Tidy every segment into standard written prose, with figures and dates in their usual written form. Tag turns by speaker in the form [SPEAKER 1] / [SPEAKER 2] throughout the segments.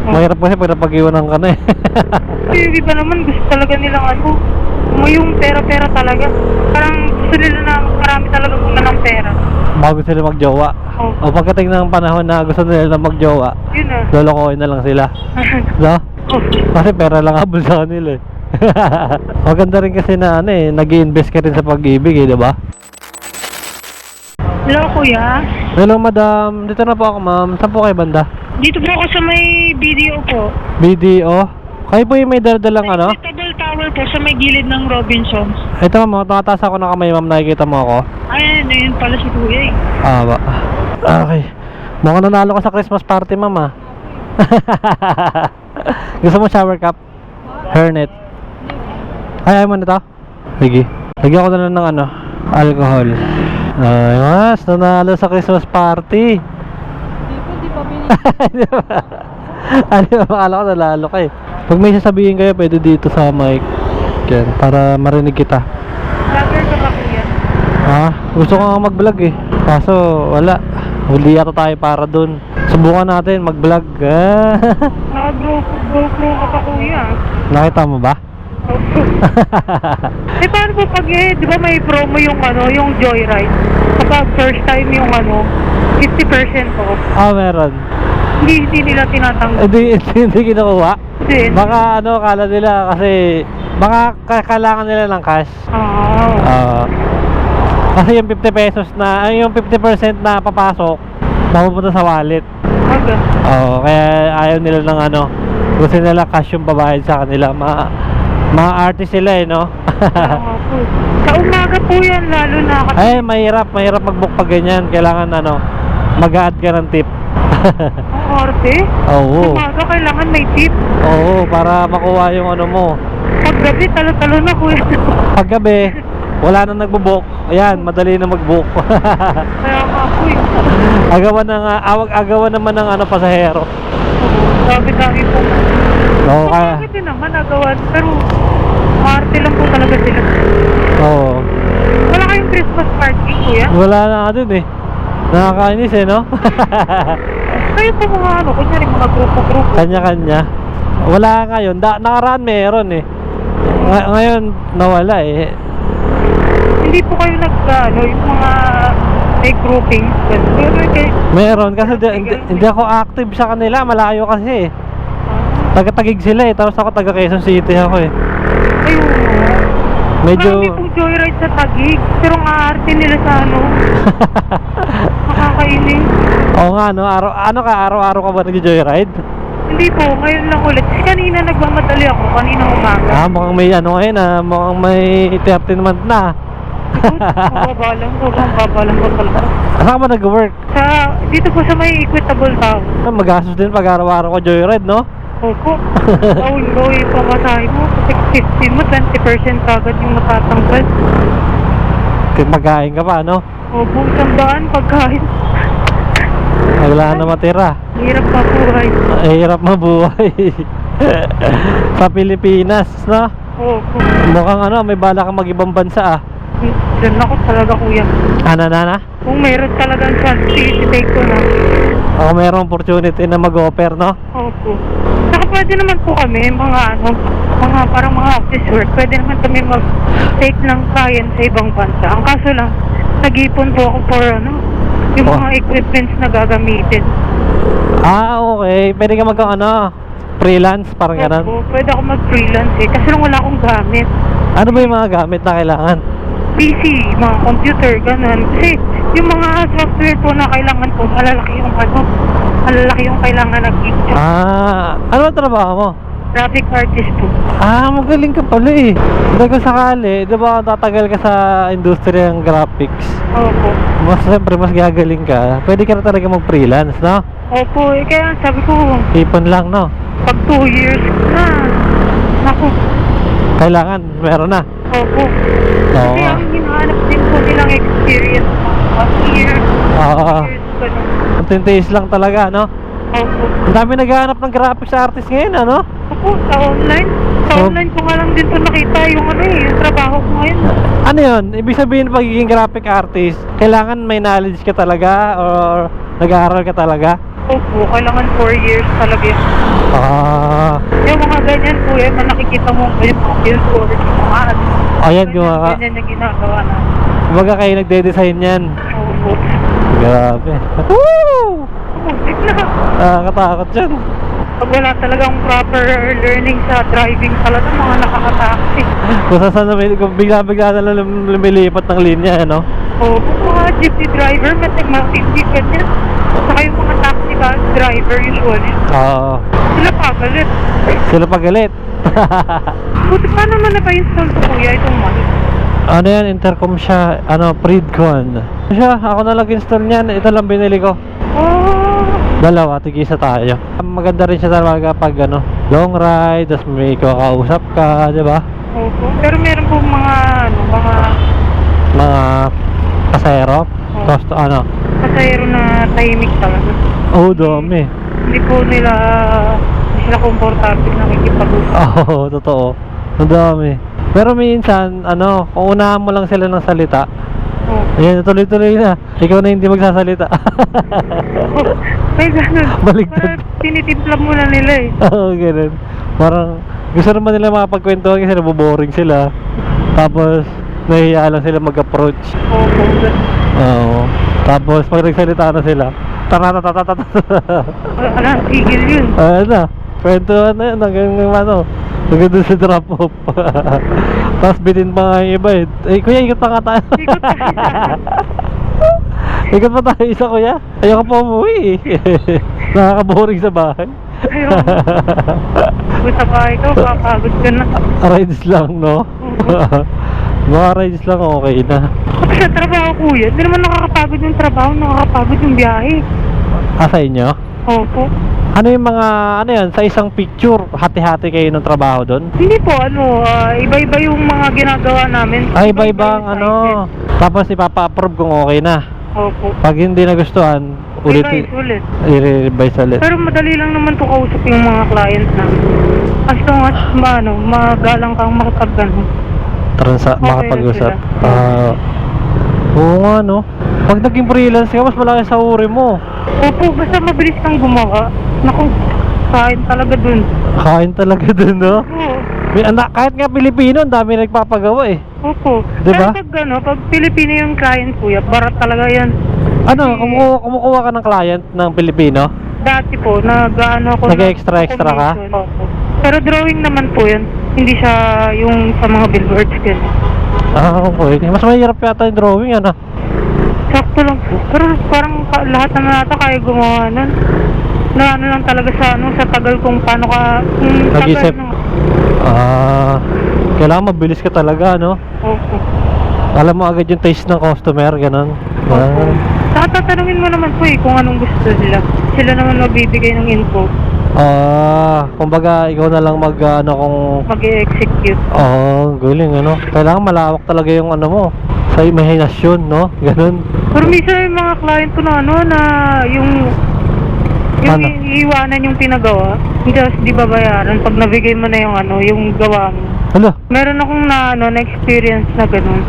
[SPEAKER 1] Mahirap kasi pag napag-iwanan ka na eh.
[SPEAKER 2] Yung iba naman gusto talaga nilang yung pera-pera talaga. Parang gusto nila na marami talaga muna ng pera.
[SPEAKER 1] Bago sila magjowa. O pagdating ng panahon na gusto nila magjowa,
[SPEAKER 2] Yun na.
[SPEAKER 1] lolokohin na lang sila. No? Kasi pera lang habol sa kanila eh. Maganda rin kasi na nag-i-invest ka rin sa pag-ibig eh, diba?
[SPEAKER 2] Hello kuya.
[SPEAKER 1] Hello madam, dito na po ako ma'am. Saan po kayo banda?
[SPEAKER 2] Dito po ako sa may video po.
[SPEAKER 1] BDO? Kayo po yung may daladalang ano?
[SPEAKER 2] Table tower po sa may gilid ng Robinsons.
[SPEAKER 1] Ito ma'am, tumataas ako ng kamay ma'am, nakikita mo ako?
[SPEAKER 2] Ayan, ayun pala si kuya eh.
[SPEAKER 1] Ba? Okay. Mukhang nanalo ka sa Christmas party ma'am ah. Gusto mo shower cap? Hairnet? Ayaw mo na to? Sige. Lagyan ko na lang ng alcohol. Ay mas, nanalo sa Christmas party.
[SPEAKER 2] Hindi pa
[SPEAKER 1] Ano ba, akala ko nalalo ka eh. Pag may sasabihin kayo, pwede dito sa mic yan, para marinig kita.
[SPEAKER 2] Vlogger ka ba kuya?
[SPEAKER 1] Gusto ko nga mag-vlog eh, kaso wala. Huli yata tayo para dun. Subukan natin mag-vlog.
[SPEAKER 2] Naka-GoPro ka pa kuya.
[SPEAKER 1] Nakita mo ba?
[SPEAKER 2] Eh paano po pag di ba may promo yung Joyride? Kapag first time yung 50% off.
[SPEAKER 1] Meron.
[SPEAKER 2] Hindi nila tinatanggap.
[SPEAKER 1] Hindi kinukuha.
[SPEAKER 2] Din.
[SPEAKER 1] Baka kala nila kasi baka kailangan nila ng cash. Kasi yung 50 pesos na yung 50% na papasok mapupunta sa wallet.
[SPEAKER 2] Okay.
[SPEAKER 1] Kaya ayaw nila ng gusto nila cash yung babayad sa kanila. Mga artist sila eh, no?
[SPEAKER 2] Sa umaga po yan lalo na kasi
[SPEAKER 1] Ay, mahirap mag-book pag ganyan. Kailangan mag-a-add ka ng tip.
[SPEAKER 2] ang arte.
[SPEAKER 1] Oo.
[SPEAKER 2] Umaga kailangan may tip.
[SPEAKER 1] Oo, para makuha yung mo.
[SPEAKER 2] Paggabi talo-talo na kuya.
[SPEAKER 1] Paggabi, wala na nagbo-book. Ayan, madali na mag-book.
[SPEAKER 2] Kaya nga po
[SPEAKER 1] Agawan naman ng pasahero.
[SPEAKER 2] Dami po.
[SPEAKER 1] Oo, kaya.
[SPEAKER 2] Bakit naman agawan? Pero arte lang po talaga sila.
[SPEAKER 1] Oo.
[SPEAKER 2] Wala kayong Christmas party kuya?
[SPEAKER 1] Wala na nga dun eh. Nakakainis eh, no?
[SPEAKER 2] Kayo po mga kunyari mga grupo-grupo.
[SPEAKER 1] Kanya-kanya. Wala ngayon. Nakaraan meron eh. Ngayon, nawala eh.
[SPEAKER 2] Hindi po kayo yung mga may grouping.
[SPEAKER 1] Meron kasi hindi ako active sa kanila. Malayo kasi eh. Taga-Taguig sila eh. Tapos ako taga Quezon City ako eh.
[SPEAKER 2] Ayun.
[SPEAKER 1] Medyo
[SPEAKER 2] Marami pong joyride sa Taguig. Pero ang aarte nila sa nakakailing.
[SPEAKER 1] Oo nga no. Araw-araw ka ba nag-joyride?
[SPEAKER 2] Hindi po, ngayon lang ulit. Kasi kanina nagmamadali ako, kaninang umaga.
[SPEAKER 1] Mukhang may mukhang may 30 month na.
[SPEAKER 2] Babalang po talaga.
[SPEAKER 1] Saan ka ba nag-work?
[SPEAKER 2] Dito po sa may equitable town.
[SPEAKER 1] Magastos din pag araw-araw ko joyride, no?
[SPEAKER 2] Opo. Low yung pamasahe mo. Kasi 15 mo, 20% agad yung matatanggal.
[SPEAKER 1] Magkain ka pa, no?
[SPEAKER 2] Opo, sandaan pagkain.
[SPEAKER 1] Wala na matira.
[SPEAKER 2] Hirap pa buhay.
[SPEAKER 1] Hirap mabuhay. Sa Pilipinas, no?
[SPEAKER 2] Opo.
[SPEAKER 1] Mukhang may bala kang mag-ibang bansa ah.
[SPEAKER 2] Diyan ako talaga kuya.
[SPEAKER 1] Na?
[SPEAKER 2] Kung meron talagang chance, i-take ko na.
[SPEAKER 1] Ako mayroong opportunity na mag-offer, no?
[SPEAKER 2] Opo. Saka pwede naman po kami, parang mga office work, pwede naman kami mag-take ng client sa ibang bansa. Ang kaso lang, nag-ipon po ako for yung mga equipments na gagamitin.
[SPEAKER 1] Okay. Pwede ka freelance, parang ganun.
[SPEAKER 2] Opo, pwede ako mag-freelance kasi lang wala akong gamit.
[SPEAKER 1] Ano ba yung mga gamit na kailangan?
[SPEAKER 2] PC, mga computer, ganun. Kasi yung mga software po na kailangan po, malalaki yung kailangan na gig.
[SPEAKER 1] Ano ang trabaho mo?
[SPEAKER 2] Graphic artist po.
[SPEAKER 1] Magaling ka pala eh. Hindi ko sakali, di ba tatagal ka sa industriya ng graphics?
[SPEAKER 2] Opo.
[SPEAKER 1] Siyempre mas gagaling ka. Pwede ka na talaga mag-freelance, no?
[SPEAKER 2] Opo, kaya sabi ko,
[SPEAKER 1] Ipon lang, no?
[SPEAKER 2] pag 2 years na, naku,
[SPEAKER 1] Kailangan, meron na.
[SPEAKER 2] opo.
[SPEAKER 1] Oo.
[SPEAKER 2] Kasi ang hinahanap din po nilang experience, 1 year, 2 years, ganun.
[SPEAKER 1] Ang tintiis lang talaga, no?
[SPEAKER 2] Opo.
[SPEAKER 1] Ang dami naghahanap ng graphics artist ngayon, ano?
[SPEAKER 2] Opo, sa online. Sa online ko nga lang din po nakita yung yung trabaho ko ngayon.
[SPEAKER 1] Ano yun? Ibig sabihin pagiging graphic artist, kailangan may knowledge ka talaga or nag-aaral ka talaga?
[SPEAKER 2] Opo, kailangan 4 years talaga yun.
[SPEAKER 1] Ah,
[SPEAKER 2] Yung mga ganyan po yan, nakikita mo yung mga billboard, yung mga ano.
[SPEAKER 1] ayan gumaka.
[SPEAKER 2] Ganyan yung ginagawa na.
[SPEAKER 1] Kumbaga kayo nagde-design yan.
[SPEAKER 2] Opo.
[SPEAKER 1] Grabe. Woo!
[SPEAKER 2] Muntik na.
[SPEAKER 1] Nakakatakot yan.
[SPEAKER 2] Pag wala talagang proper learning sa driving talaga, mga nakakataksi.
[SPEAKER 1] Kung saan kung bigla-bigla na lang lumilipat ng linya, ano?
[SPEAKER 2] Opo, mga jeepney driver, matipid ganyan. Saka yung mga taxi driver usually.
[SPEAKER 1] Oo.
[SPEAKER 2] Sila pagalit.
[SPEAKER 1] Sila pagalit.
[SPEAKER 2] Buti paano naman napa-install ko kuya itong mic?
[SPEAKER 1] Ano yan, intercom siya, ano, Freedcon. Siya, ako na nag-install niyan, ito lang binili ko.
[SPEAKER 2] Oh,
[SPEAKER 1] Dalawa, tigisa tayo. Maganda rin siya talaga pag ano, long ride, tapos may kakausap ka, di ba?
[SPEAKER 2] opo. Pero meron po mga, ano,
[SPEAKER 1] Mga pasahero,
[SPEAKER 2] Oh.
[SPEAKER 1] cost, ano,
[SPEAKER 2] pasahero na tahimik talaga.
[SPEAKER 1] oh, dami.
[SPEAKER 2] Hindi sila komportable nakikipag-usap.
[SPEAKER 1] Oo, totoo. Ang dami. Pero minsan, ano, kung unahan mo lang sila ng salita,
[SPEAKER 2] Oh.
[SPEAKER 1] ayan, tuloy-tuloy na. Ikaw na hindi magsasalita.
[SPEAKER 2] May ganun.
[SPEAKER 1] Baliktad.
[SPEAKER 2] Parang tinitimpla mo na nila eh.
[SPEAKER 1] Oo, ganun. Parang, gusto naman nila makapagkwentuhan kasi naboboring sila. Tapos, nahihiya lang sila mag-approach.
[SPEAKER 2] Opo.
[SPEAKER 1] Oo. Tapos, pag nagsalita na sila, tatatatatatat.
[SPEAKER 2] Wala, tigil yun.
[SPEAKER 1] Ano na, kwentuhan na yun hanggang ano, hanggang dun sa drop-off. Tapos bitin pa nga yung iba eh. Eh, kuya, ikot pa nga tayo.
[SPEAKER 2] Ikot pa isa.
[SPEAKER 1] Ikot pa tayo isa, kuya. Ayoko pa umuwi eh. Nakaka-boring sa bahay.
[SPEAKER 2] Ayun. Kung sa bahay ka, papagod ka na.
[SPEAKER 1] Rides lang, no? Mga rides lang, okay na.
[SPEAKER 2] Kapag sa trabaho kuya, hindi naman nakakapagod yung trabaho, nakakapagod yung biyahe.
[SPEAKER 1] Sa inyo?
[SPEAKER 2] Opo.
[SPEAKER 1] Ano yung mga, ano yan, sa isang picture, hati-hati kayo ng trabaho doon?
[SPEAKER 2] Hindi po, iba-iba yung mga ginagawa namin.
[SPEAKER 1] Ay, iba-iba ang
[SPEAKER 2] yung
[SPEAKER 1] ano. Tapos ipapa-approve kung okay na.
[SPEAKER 2] Opo.
[SPEAKER 1] Pag hindi nagustuhan,
[SPEAKER 2] Revise ulit.
[SPEAKER 1] i-revise ulit.
[SPEAKER 2] Pero madali lang naman po kausap yung mga clients namin. As long as, magalang kang makipag-ano.
[SPEAKER 1] Okay makapag-usap.
[SPEAKER 2] sila.
[SPEAKER 1] Oo nga, no? Pag naging freelance ka, mas malaki sa uri mo.
[SPEAKER 2] Opo, basta mabilis kang gumawa. Naku, kain talaga dun.
[SPEAKER 1] Kain talaga dun, no?
[SPEAKER 2] Oo.
[SPEAKER 1] May anak, kahit nga Pilipino, ang dami nagpapagawa eh.
[SPEAKER 2] Opo.
[SPEAKER 1] Diba?
[SPEAKER 2] Pero pag Pilipino yung client kuya, barat talaga yan.
[SPEAKER 1] Ano,
[SPEAKER 2] Kasi
[SPEAKER 1] kumukuha ka ng client ng Pilipino?
[SPEAKER 2] Dati po, ako
[SPEAKER 1] Nag-extra ka?
[SPEAKER 2] Opo. Pero drawing naman po yan. Hindi siya yung sa mga billboards ganyan.
[SPEAKER 1] Okay. Mas mahirap yata yung drawing, ano?
[SPEAKER 2] Sakto lang po. Pero parang lahat naman nata kaya gumawa nun. Na ano lang talaga sa tagal kung paano ka...
[SPEAKER 1] Nag-isip. Kailangan mabilis ka talaga, no?
[SPEAKER 2] Opo.
[SPEAKER 1] Alam mo agad yung taste ng customer, ganun.
[SPEAKER 2] Opo. Saka tatanungin mo naman po kung anong gusto nila. Sila naman magbibigay ng info.
[SPEAKER 1] Kumbaga ikaw na lang
[SPEAKER 2] Mag-i-execute.
[SPEAKER 1] galing, ano? Kailangan malawak talaga yung ano mo sa imahinasyon, no? Ganun.
[SPEAKER 2] Pero minsan yung mga client ko na yung
[SPEAKER 1] Ano?
[SPEAKER 2] iiwanan yung pinagawa, hindi babayaran pag nabigay mo na yung gawa mo.
[SPEAKER 1] Hala,
[SPEAKER 2] Meron akong na-experience na ganun.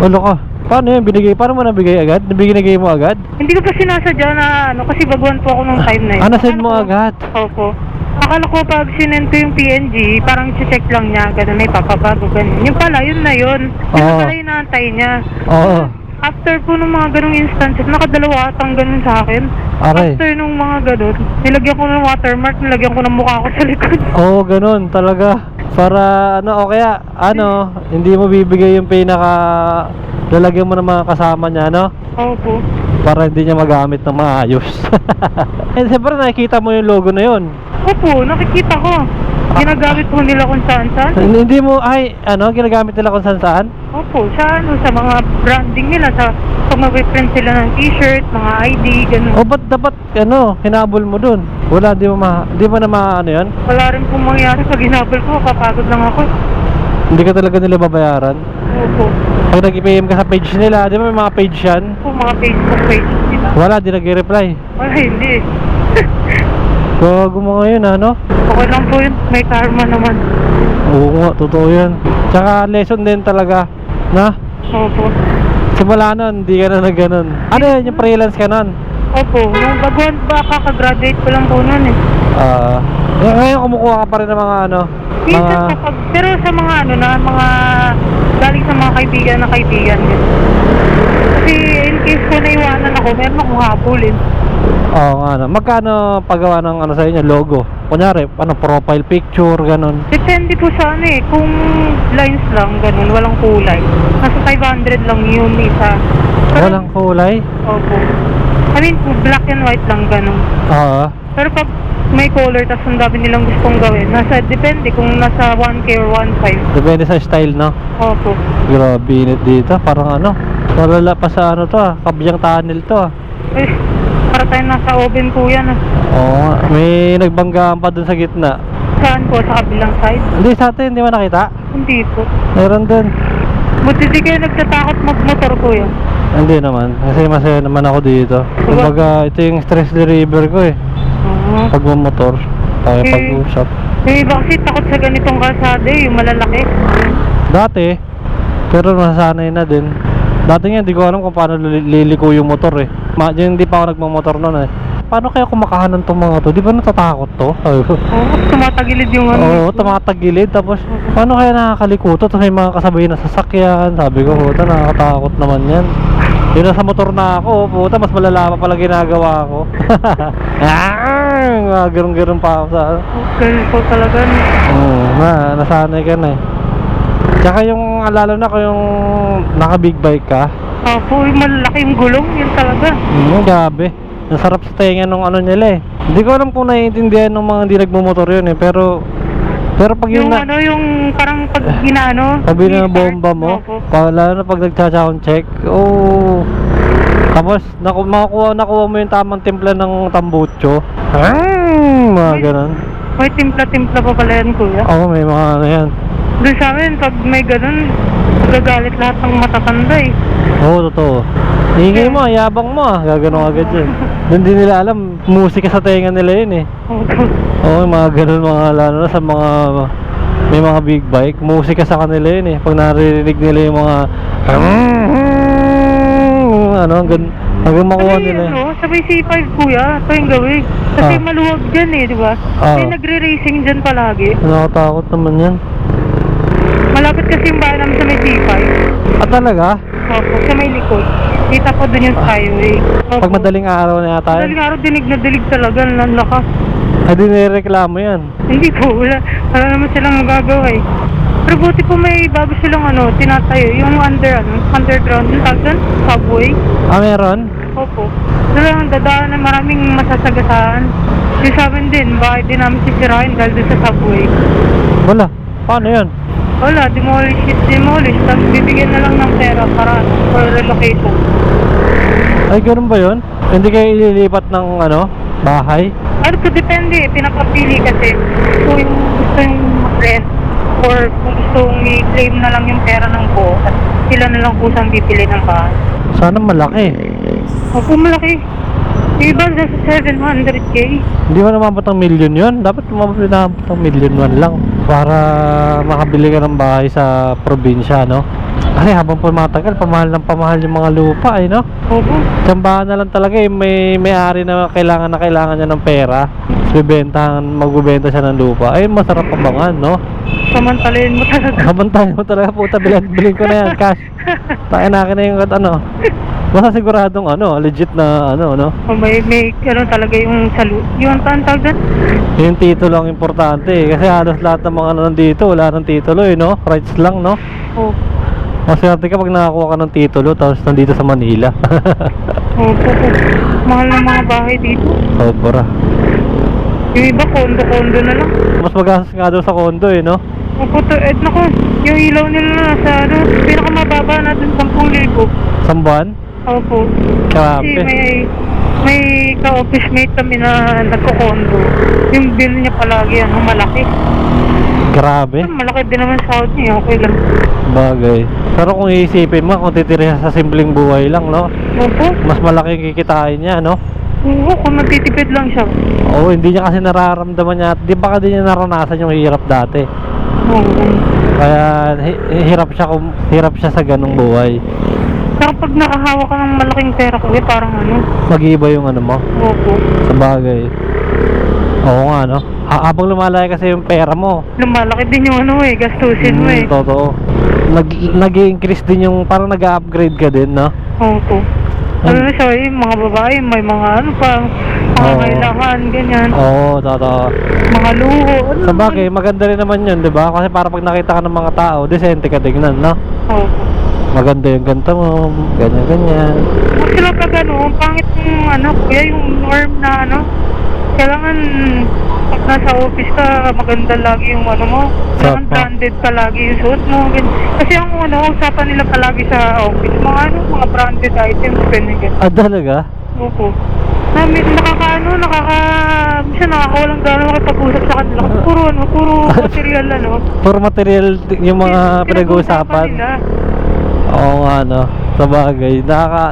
[SPEAKER 1] ulo ka. Paano yun? Paano mo nabigay agad? Nabigay mo agad?
[SPEAKER 2] Hindi ko pa sinasadya na kasi baguhan po ako nung time na yun.
[SPEAKER 1] Nasend mo agad?
[SPEAKER 2] Opo. Akala ko pag sinend ko yung PNG, parang check lang niya, ganun na ipapabago, ganun. Yung pala, yun na yun. Yun na
[SPEAKER 1] Oo.
[SPEAKER 2] pala yung naantay niya.
[SPEAKER 1] Oo.
[SPEAKER 2] After po nung mga ganung instances, nakadalawa atang ganun sa akin.
[SPEAKER 1] Aray.
[SPEAKER 2] After nung mga ganun, nilagyan ko ng watermark, nilagyan ko ng mukha ko sa likod.
[SPEAKER 1] Oo, ganun talaga. Para o kaya hindi mo bibigay yung lalagyan mo ng mga kasama niya, no?
[SPEAKER 2] Opo.
[SPEAKER 1] Para hindi niya magamit ng maayos. And siyempre nakikita mo yung logo na yun.
[SPEAKER 2] Opo, nakikita ko. Ginagamit po nila kung saan-saan.
[SPEAKER 1] Hindi mo, ginagamit nila kung saan?
[SPEAKER 2] Opo, sa mga branding nila, pag mag-print sila ng t-shirt, mga ID, ganun.
[SPEAKER 1] O ba't dapat, hinabol mo dun? Wala, di mo na yan?
[SPEAKER 2] Wala rin pong mangyari pag hinabol ko, papagod lang ako.
[SPEAKER 1] Hindi ka talaga nila babayaran?
[SPEAKER 2] Opo.
[SPEAKER 1] Pag nag-PM ka sa page nila, di ba may mga page yan?
[SPEAKER 2] Opo, mga Facebook page nila.
[SPEAKER 1] Wala, di nag-reply.
[SPEAKER 2] Wala, hindi.
[SPEAKER 1] Gago mo ngayon, ano?
[SPEAKER 2] Okay lang po yun, may karma naman.
[SPEAKER 1] Oo nga, totoo yan. Tsaka lesson din talaga, na?
[SPEAKER 2] Opo.
[SPEAKER 1] Simula nun, hindi ka na nag-ganon. Ano yan, yung freelance ka nun?
[SPEAKER 2] Opo, nung baguhan ba, kakagraduate ko lang po nun eh.
[SPEAKER 1] Ngayon kumukuha ka pa rin ng mga ano,
[SPEAKER 2] Minsan kapag, pero sa mga ano na, mga galing sa mga kaibigan na kaibigan. Kasi in case ko naiwanan ako, meron akong habulin.
[SPEAKER 1] Oo nga no. Magkano paggawa ng ano sa inyo, logo? Kunyari, ano, profile picture, ganun.
[SPEAKER 2] Depende po sa ano eh, kung lines lang, ganun, walang kulay. Nasa 500 lang yun isa. Pero-
[SPEAKER 1] Walang kulay?
[SPEAKER 2] Opo. I mean, black and white lang, ganun.
[SPEAKER 1] Oo.
[SPEAKER 2] Pero pag may color, tas ang dami nilang gustong gawin, depende kung nasa 1K or 1.5.
[SPEAKER 1] Depende sa style, no?
[SPEAKER 2] Opo.
[SPEAKER 1] Grabe init dito, parang ano, nalala pa sa ano to Kabyang Tunnel to
[SPEAKER 2] Eh, para tayo nasa oven po yan ah.
[SPEAKER 1] Oo nga, may nagbanggaan pa dun sa gitna.
[SPEAKER 2] Saan po? Sa kabilang side?
[SPEAKER 1] Hindi sa atin, hindi mo nakita?
[SPEAKER 2] Hindi po.
[SPEAKER 1] Meron dun.
[SPEAKER 2] Buti di kayo nagtatakot magmotor ko yan.
[SPEAKER 1] Hindi naman, kasi masaya naman ako dito. Kumbaga, ito yung stress reliever ko eh.
[SPEAKER 2] Oo.
[SPEAKER 1] Pag mamotor, pag-usap.
[SPEAKER 2] Yung iba kasi takot sa ganitong kalsada eh, yung malalaki.
[SPEAKER 1] Dati, pero nasanay na din. Dati nga, hindi ko alam kung paano liliko yung motor eh. Hindi pa ako nagmamotor noon eh. Paano kaya kumakahanan tong mga to? Di ba natatakot to?
[SPEAKER 2] Oo, tumatagilid yung ano.
[SPEAKER 1] Oo, tumatagilid. Tapos, paano kaya nakakaliko to? Tapos may mga kasabay na sasakyan. Sabi ko, puta, nakakatakot naman yan. Yun nasa motor na ako, puta, mas malala pa pala ginagawa ko. Garong-garong pa ako sa ano.
[SPEAKER 2] Ganun po talaga.
[SPEAKER 1] Oo, nasanay ka na eh. Tsaka yung alala na ko yung naka big bike ka.
[SPEAKER 2] Opo, yung malalaki yung gulong, yun talaga.
[SPEAKER 1] Grabe. Ang sarap sa tenga nung ano nila eh. Hindi ko alam kung naiintindihan ng mga hindi nagmumotor yun eh. Pero pag yun
[SPEAKER 2] Yung
[SPEAKER 1] na,
[SPEAKER 2] ano, yung parang pag ginaano.
[SPEAKER 1] sabi na bomba mo,
[SPEAKER 2] Opo.
[SPEAKER 1] lalo na pag nagcha-sound check, oh. Tapos nakuha mo yung tamang timpla ng tambucho. Mga ganun.
[SPEAKER 2] May timpla-timpla pa pala yan, kuya.
[SPEAKER 1] Oo, may mga ano yan.
[SPEAKER 2] Doon sa amin, pag may ganun, gagalit lahat ng matatanda eh.
[SPEAKER 1] Oo, totoo. Ingay mo, yabang mo gagano agad yun. Doon din nila alam, musika sa tenga nila yun eh.
[SPEAKER 2] Opo.
[SPEAKER 1] Oo, mga ganun, mga lalo na sa mga may mga big bike, musika sa kanila yun eh. Pag naririnig nila yung mga ano, hanggang makuha nila eh.
[SPEAKER 2] Ano, sabay C5 kuya, ito yung gawin. Kasi maluwag dyan eh, di ba? May nagre-racing dyan palagi.
[SPEAKER 1] Nakakatakot naman yan.
[SPEAKER 2] Malapit kasi yung bahay namin sa may C5.
[SPEAKER 1] Ah, talaga?
[SPEAKER 2] Opo, sa may likod. Kita ko dun yung skyway. Opo.
[SPEAKER 1] Pag madaling araw na yata
[SPEAKER 2] Madaling
[SPEAKER 1] yun?
[SPEAKER 2] araw, dinig na dinig talaga, ang lakas.
[SPEAKER 1] Ay, di nireklamo yan.
[SPEAKER 2] Hindi po, wala naman silang magagawa eh. Pero buti po may bago silang ano, tinatayo, yung underground, yung tawag doon, subway.
[SPEAKER 1] Ah, meron?
[SPEAKER 2] Opo. Doon lang dadaan na maraming masasagasaan. Yung sa amin din, bakit din namin sisirahin dahil doon sa subway.
[SPEAKER 1] Wala. Paano yun?
[SPEAKER 2] Wala, demolish. Tapos bibigyan na lang ng pera para for relocation.
[SPEAKER 1] Ay, ganun ba yun? Hindi kayo ililipat ng ano, bahay?
[SPEAKER 2] Ano po, depende. Pinapapili kasi kung gusto yung mag-rest or kung gusto i-claim na lang yung pera ng buo at sila na lang kusang bibili ng bahay.
[SPEAKER 1] Sana malaki.
[SPEAKER 2] Opo, malaki. Yung iba nasa 700K.
[SPEAKER 1] Hindi mo namabot ng million yun. Dapat namabot ng million man lang para makabili ka ng bahay sa probinsya, no? Kasi habang pumatagal, pamahal yung mga lupa, no?
[SPEAKER 2] Opo.
[SPEAKER 1] Tsambahan na lang talaga eh. May-ari na kailangan niya ng pera. Magbebenta siya ng lupa. Ay, masarap pabangan, no?
[SPEAKER 2] Samantalayin mo talaga.
[SPEAKER 1] Samantayan mo talaga, puta, bilhin ko na yan, cash. Takin na akin na yung ano. Basta siguradong ano, legit na ano, no?
[SPEAKER 2] O may ano talaga yung yung tawag doon?
[SPEAKER 1] Yung titulo ang importante eh. Kasi halos lahat ng mga ano nandito, wala ng titulo eh, no? Rights lang, no?
[SPEAKER 2] Opo.
[SPEAKER 1] Maswerte ka pag nakakuha ka ng titulo tapos nandito sa Manila.
[SPEAKER 2] Opo. Mahal ng mga bahay dito.
[SPEAKER 1] Sobra.
[SPEAKER 2] Yung iba, kondo-kondo na lang.
[SPEAKER 1] Mas magastos nga daw sa kondo eh, no?
[SPEAKER 2] Opo, naku, yung ilaw nila nasa ano, pinakamababa na dun 10,000.
[SPEAKER 1] Isang buwan?
[SPEAKER 2] Opo.
[SPEAKER 1] Grabe.
[SPEAKER 2] Kasi may ka-office mate kami na nagko-condo. Yung bill niya palagi ano, malaki.
[SPEAKER 1] Grabe.
[SPEAKER 2] Malaki din naman sahod niya, okay lang.
[SPEAKER 1] Bagay. Pero kung iisipin mo, kung titira sa simpleng buhay lang, no?
[SPEAKER 2] Opo.
[SPEAKER 1] Mas malaki yung kikitain niya, no?
[SPEAKER 2] Oo, kung magtitipid lang siya.
[SPEAKER 1] Oo, hindi niya kasi nararamdaman niya. Di ba kasi niya naranasan yung hirap dati?
[SPEAKER 2] Oo.
[SPEAKER 1] Kaya hirap siya sa ganung buhay.
[SPEAKER 2] Saka pag nakahawak ka ng malaking pera kuya, parang ano,
[SPEAKER 1] Mag-iiba yung ano mo.
[SPEAKER 2] opo.
[SPEAKER 1] Sa bagay. Oo nga, no? Habang lumalaki kasi yung pera mo.
[SPEAKER 2] Lumalaki din yung ano eh, gastusin mo eh.
[SPEAKER 1] Totoo. Nag-i-increase din yung, parang nag-upgrade ka din, no?
[SPEAKER 2] Opo. Ano na siya eh, mga babae, may mga ano pa, mga
[SPEAKER 1] Oo.
[SPEAKER 2] kailangan, ganyan.
[SPEAKER 1] Oo, totoo.
[SPEAKER 2] Mga luho, ano
[SPEAKER 1] Sa bagay, maganda rin naman yun, di ba? Kasi para pag nakita ka ng mga tao, decente ka tignan, no?
[SPEAKER 2] Opo.
[SPEAKER 1] Maganda yung ganito mo, ganyan-ganyan.
[SPEAKER 2] Kung sila pag ano, ang pangit yung ano, kuya, yung norm na ano, kailangan pag nasa office ka, maganda lagi yung ano mo. Kailangan
[SPEAKER 1] Sapa.
[SPEAKER 2] branded ka lagi yung suot mo. Ganyan. Kasi ang ano, usapan nila palagi sa office, mga ano, mga branded items, ganyan.
[SPEAKER 1] Ah, talaga?
[SPEAKER 2] Opo. Minsan nakakawalang gano'n makipag-usap sa kanila. Kasi puro material ano.
[SPEAKER 1] Puro material yung mga
[SPEAKER 2] Pinag-uusapan
[SPEAKER 1] pinag-uusapan.
[SPEAKER 2] nila.
[SPEAKER 1] Oo nga, no? Sa bagay.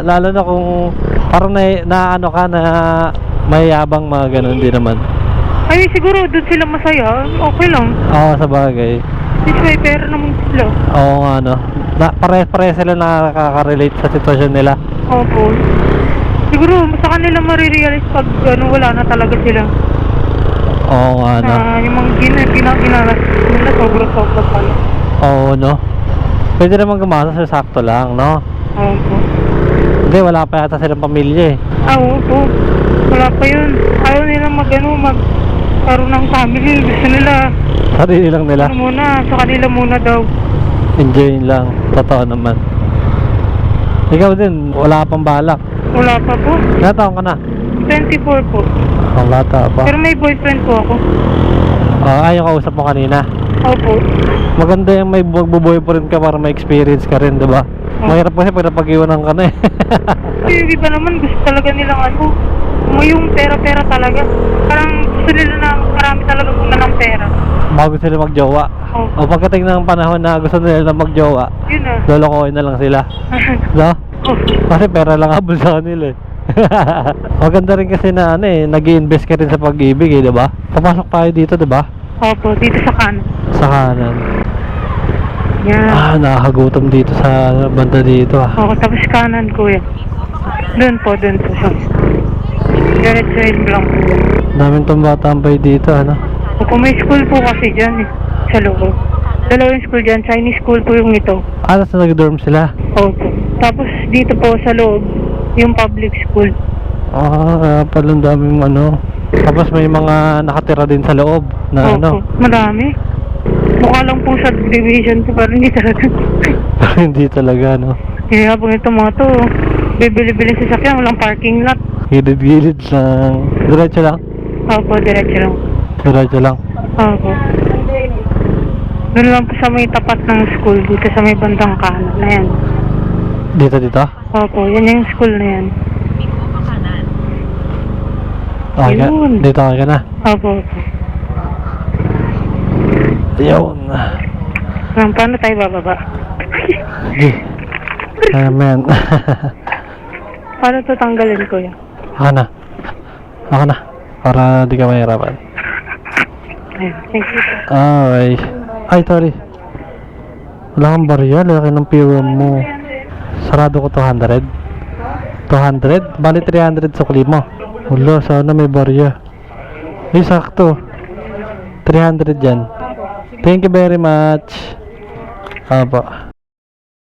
[SPEAKER 1] Lalo na kung parang na ano ka na mayabang mga ganun din naman.
[SPEAKER 2] Ay, siguro doon sila masaya. Okay lang.
[SPEAKER 1] Oo, sa bagay.
[SPEAKER 2] This way, pera naman sila.
[SPEAKER 1] Oo nga, no? Pare sila nakaka-relate sa sitwasyon nila.
[SPEAKER 2] Opo. Siguro, sa kanila marirealize pag ano, wala na talaga sila.
[SPEAKER 1] Oo nga, no?
[SPEAKER 2] Yung mga ginagas nila, sobrang pala.
[SPEAKER 1] Oo, no? Pwede naman gumasa sa sakto lang, no?
[SPEAKER 2] Opo.
[SPEAKER 1] Hindi, wala pa yata silang pamilya eh.
[SPEAKER 2] Opo. Wala pa yun. Ayaw nila magkaroon ng family. Gusto nila,
[SPEAKER 1] Sarili lang nila.
[SPEAKER 2] ano muna, sa kanila muna daw.
[SPEAKER 1] Enjoyin lang. Totoo naman. Ikaw din, wala pang balak.
[SPEAKER 2] Wala pa po.
[SPEAKER 1] Ilang taon ka na?
[SPEAKER 2] 24 po.
[SPEAKER 1] Ang bata pa.
[SPEAKER 2] Pero may boyfriend po ako.
[SPEAKER 1] Yung kausap mo kanina.
[SPEAKER 2] Opo.
[SPEAKER 1] Maganda yung may magbo-boyfriend ka para may experience ka rin, di ba? Mahirap kasi pag napag-iwanan ka na eh.
[SPEAKER 2] Kasi yung iba naman gusto talaga nilang ano, yung pera-pera talaga. Parang gusto nila na marami talaga muna ng pera.
[SPEAKER 1] Bago sila magjowa.
[SPEAKER 2] Opo.
[SPEAKER 1] O pagdating ng panahon na gusto nila na magjowa,
[SPEAKER 2] Yun na.
[SPEAKER 1] lolokohin na lang sila. No? Kasi pera lang habol sa kanila eh. Maganda rin kasi na ano eh, nag-i-invest ka rin sa pag-ibig eh, di ba? Papasok tayo dito, di ba?
[SPEAKER 2] Opo, dito sa kanan.
[SPEAKER 1] Sa kanan.
[SPEAKER 2] Yan.
[SPEAKER 1] Nakakagutom dito sa banda dito ah.
[SPEAKER 2] Oo, tapos kanan kuya. Doon po siya. Diretso lang po.
[SPEAKER 1] Daming tumbatambay dito, ano?
[SPEAKER 2] Opo, may school po kasi dyan eh, sa loob. Dalawang school dyan, Chinese school po yung ito.
[SPEAKER 1] Tapos nag-dorm sila.
[SPEAKER 2] Opo. Tapos dito po sa loob, yung public school.
[SPEAKER 1] Kaya pala ang daming ano. Tapos may mga nakatira din sa loob na ano.
[SPEAKER 2] Opo, marami. Mukha lang po sa division ko, pero hindi talaga.
[SPEAKER 1] Pero hindi talaga, no?
[SPEAKER 2] Kaya po ito mga to, bibili-bili sa sasakyan, walang parking lot.
[SPEAKER 1] Gilid-gilid lang. Diretso lang.
[SPEAKER 2] Opo, diretso lang.
[SPEAKER 1] Diretso lang.
[SPEAKER 2] Opo. Doon lang po sa may tapat ng school, dito sa may bandang kanan na yan.
[SPEAKER 1] Dito.
[SPEAKER 2] Opo, yan yung school na yan.
[SPEAKER 1] Okay ka?
[SPEAKER 2] Ayun.
[SPEAKER 1] Dito ka na.
[SPEAKER 2] Opo.
[SPEAKER 1] Ayun.
[SPEAKER 2] Paano tayo bababa?
[SPEAKER 1] Sige. Amen.
[SPEAKER 2] Paano ito tanggalin, kuya?
[SPEAKER 1] Ako na. Para di ka mahirapan.
[SPEAKER 2] Ayun, thank you.
[SPEAKER 1] Ay. Ay, sorry. Wala kang barya. Laki ng piro mo. Sarado ko 200. 200? Bali 300 sukli mo. Wala, sana may barya. Ay, sakto. 300 yan. Thank you very much. Apa.